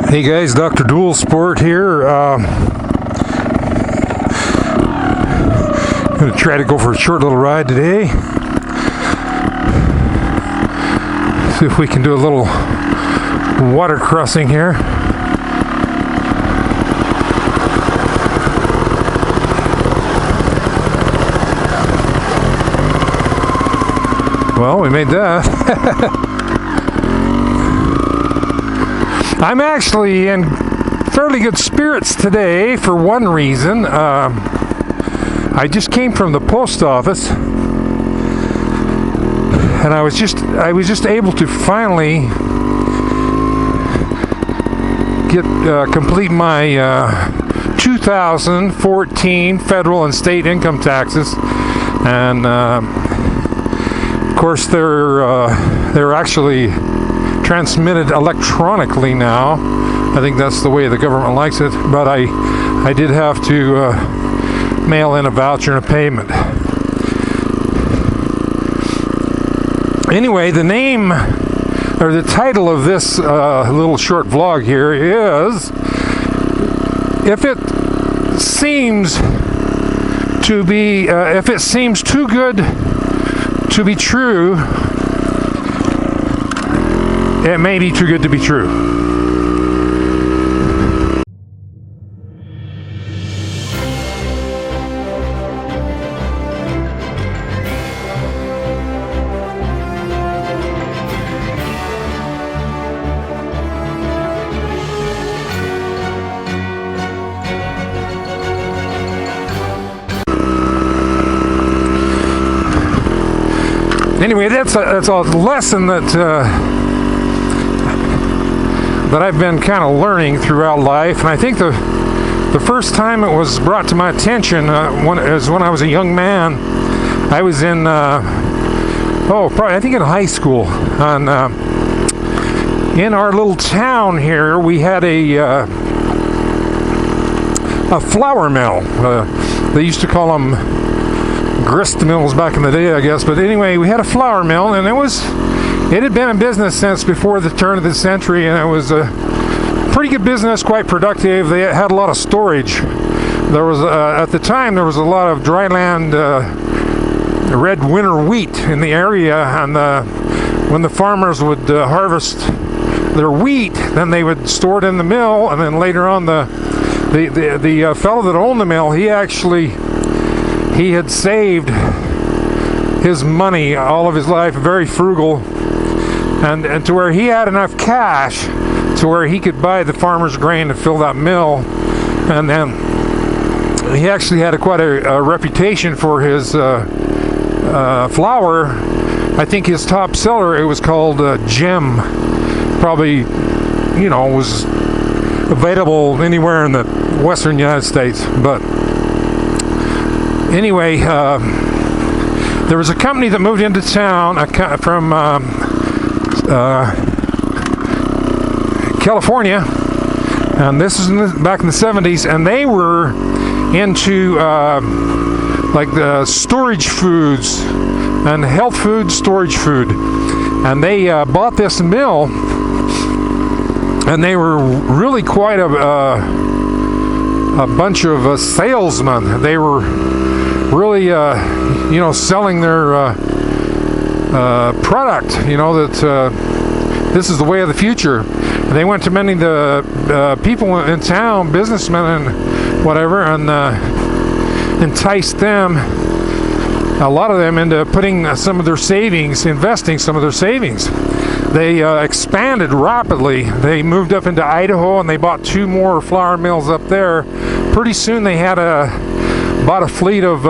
Hey guys, Dr. Dual Sport here. I'm going to try to go for a short little ride today. See if we can do a little water crossing here. Well, we made that. I'm actually in fairly good spirits today for one reason. I just came from the post office, and I was just able to finally complete my 2014 federal and state income taxes, and of course they're actually transmitted electronically now. I think that's the way the government likes it, but I did have to mail in a voucher and a payment. Anyway, the name or the title of this little short vlog here is if it seems too good to be true, it may be too good to be true. Anyway, that's a lesson that I've been kind of learning throughout life, and I think the first time it was brought to my attention is when I was a young man. I was in probably I think in high school, and in our little town here we had a flour mill. They used to call them grist mills back in the day, I guess, but anyway, we had a flour mill, and it had been in business since before the turn of the century, and it was a pretty good business, quite productive. They had a lot of storage. There was at the time there was a lot of dryland red winter wheat in the area, and when the farmers would harvest their wheat, then they would store it in the mill, and then later on the fellow that owned the mill, he had saved his money all of his life, very frugal, and to where he had enough cash to where he could buy the farmer's grain to fill that mill. And then he actually had quite a reputation for his flour. I think his top seller, it was called Gem. Probably, was available anywhere in the western United States. But anyway, there was a company that moved into town from California, and this is back in the 70s, and they were into like the storage foods and health food, storage food, and they bought this mill, and they were really quite a bunch of salesmen. They were really selling their product, that this is the way of the future. And they went to many of the people in town, businessmen and whatever, and enticed them, a lot of them, into putting some of their savings, investing some of their savings. They expanded rapidly. They moved up into Idaho, and they bought 2 more flour mills up there. Pretty soon they had bought a fleet of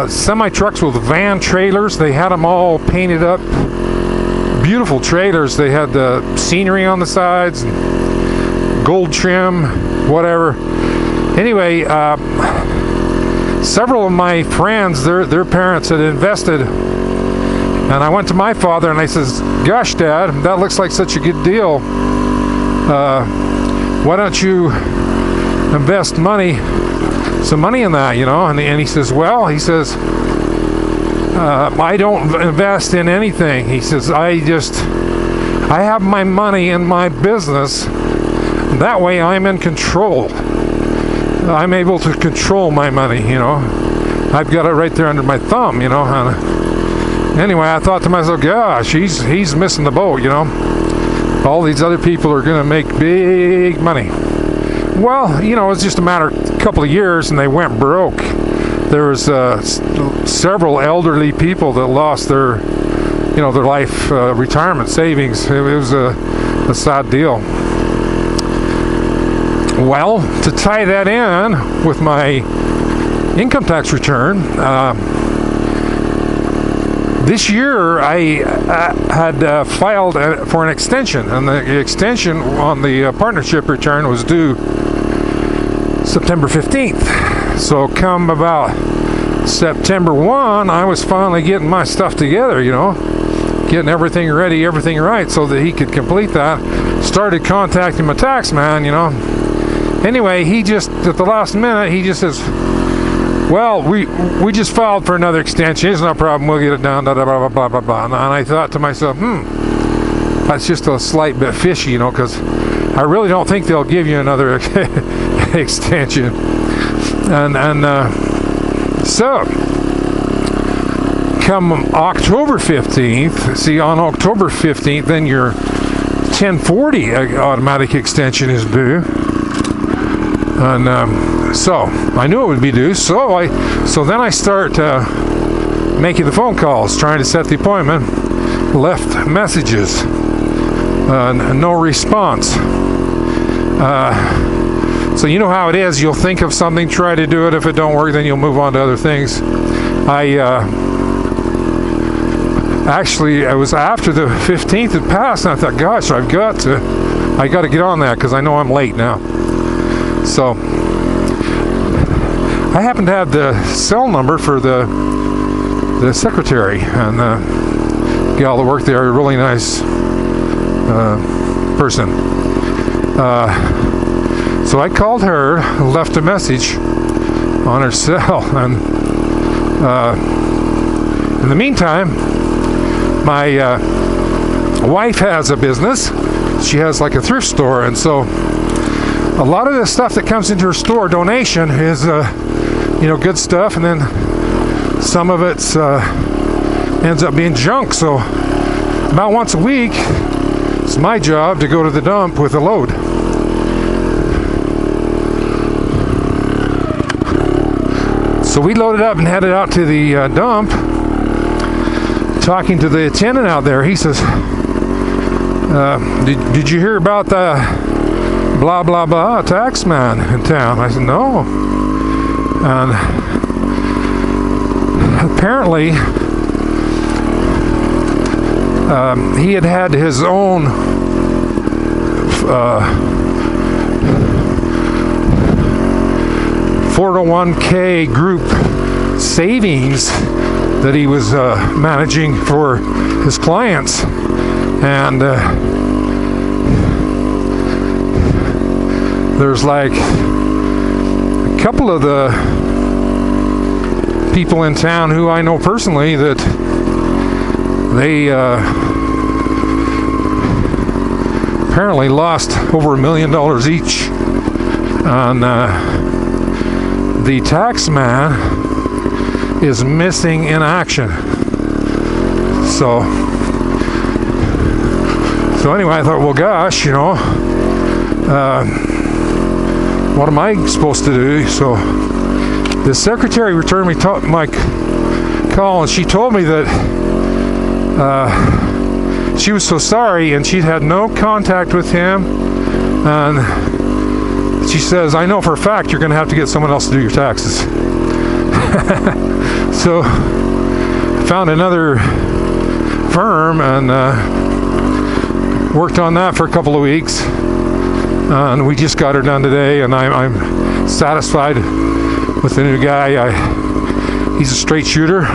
semi-trucks with van trailers. They had them all painted up, beautiful trailers. They had the scenery on the sides, gold trim, whatever. Anyway, several of my friends, their parents had invested, and I went to my father and I says, "Gosh, Dad, that looks like such a good deal. Why don't you invest some money in that, And he says, well, I don't invest in anything. He says, I just I have my money in my business. That way I'm in control. I'm able to control my money, you know. I've got it right there under my thumb, you know. And anyway, I thought to myself, gosh, he's missing the boat, you know. All these other people are going to make big money. Well, you know, it's just a matter of a couple of years and they went broke. There was several elderly people that lost their, you know, their life retirement savings. It was a sad deal. Well, to tie that in with my income tax return, this year I had filed for an extension, and the extension on the partnership return was due September 15th. So come about September 1, I was finally getting my stuff together, you know, getting everything ready, everything right, so that he could complete that. Started contacting my tax man, you know. Anyway, he just, at the last minute, he just says, well, we just filed for another extension. It's no problem. We'll get it done. Blah, blah, blah, blah, blah, blah. And I thought to myself, that's just a slight bit fishy, you know, because I really don't think they'll give you another extension. And so, come October 15th, see, on October 15th, then your 1040 automatic extension is due. And so I knew it would be due. So then I start making the phone calls, trying to set the appointment. Left messages, no response. So you know how it is. You'll think of something, try to do it. If it don't work, then you'll move on to other things. Actually, it was after the 15th had passed, and I thought, gosh, I got to get on that because I know I'm late now. So I happen to have the cell number for the secretary, and the gal that worked there, a really nice person. So I called her, left a message on her cell, and in the meantime, my wife has a business. She has like a thrift store, and so a lot of the stuff that comes into her store, donation, is you know, good stuff, and then some of it ends up being junk. So about once a week, it's my job to go to the dump with a load. So we loaded up and headed out to the dump. Talking to the attendant out there, he says, did you hear about the blah blah blah tax man in town? I said, no. And apparently he had his own 401k group savings that he was managing for his clients, and there's like a couple of the people in town who I know personally that they apparently lost over $1 million each, and the tax man is missing in action. So anyway, I thought, well, gosh, you know, what am I supposed to do? So the secretary returned me my call, and she told me that she was so sorry, and she'd had no contact with him, and she says, I know for a fact you're going to have to get someone else to do your taxes. So found another firm and worked on that for a couple of weeks, and we just got her done today, and I'm satisfied with the new guy. He's a straight shooter,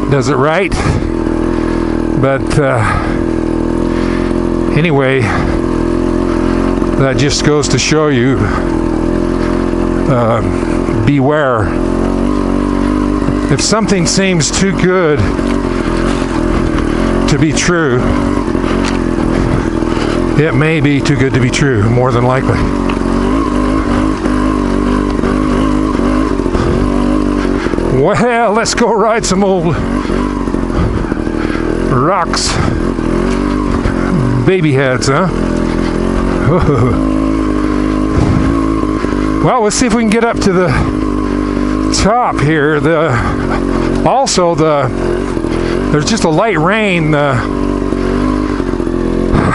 does it right, but anyway, that just goes to show you, beware. If something seems too good to be true, it may be too good to be true, more than likely. Well, let's go ride some old rocks. Baby heads, huh? Well, let's see if we can get up to the top here. There's just a light rain.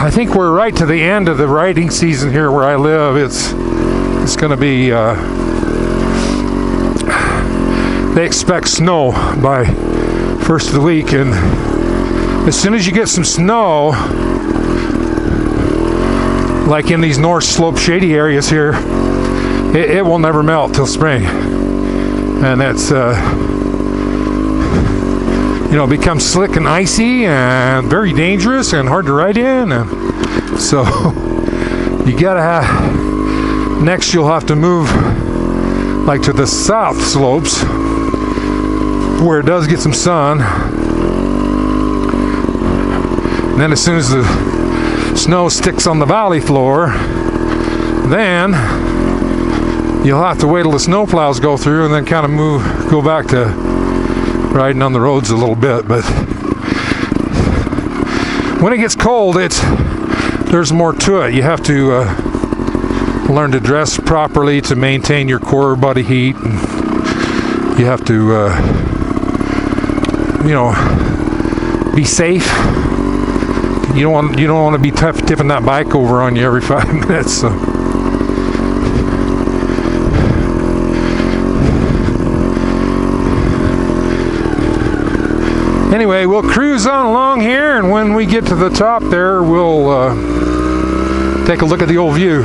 I think we're right to the end of the riding season here where I live. It's going to be. They expect snow by first of the week, and as soon as you get some snow, like in these north slope shady areas here, it will never melt till spring, and that's becomes slick and icy and very dangerous and hard to ride in, and so you gotta have. Next, you'll have to move like to the south slopes where it does get some sun. And then as soon as the snow sticks on the valley floor, then you'll have to wait till the snow plows go through and then kind of go back to riding on the roads a little bit. But when it gets cold, there's more to it. You have to learn to dress properly to maintain your core body heat, and you have to be safe. You don't want to be tipping that bike over on you every 5 minutes. So. Anyway, we'll cruise on along here, and when we get to the top there, we'll take a look at the old view.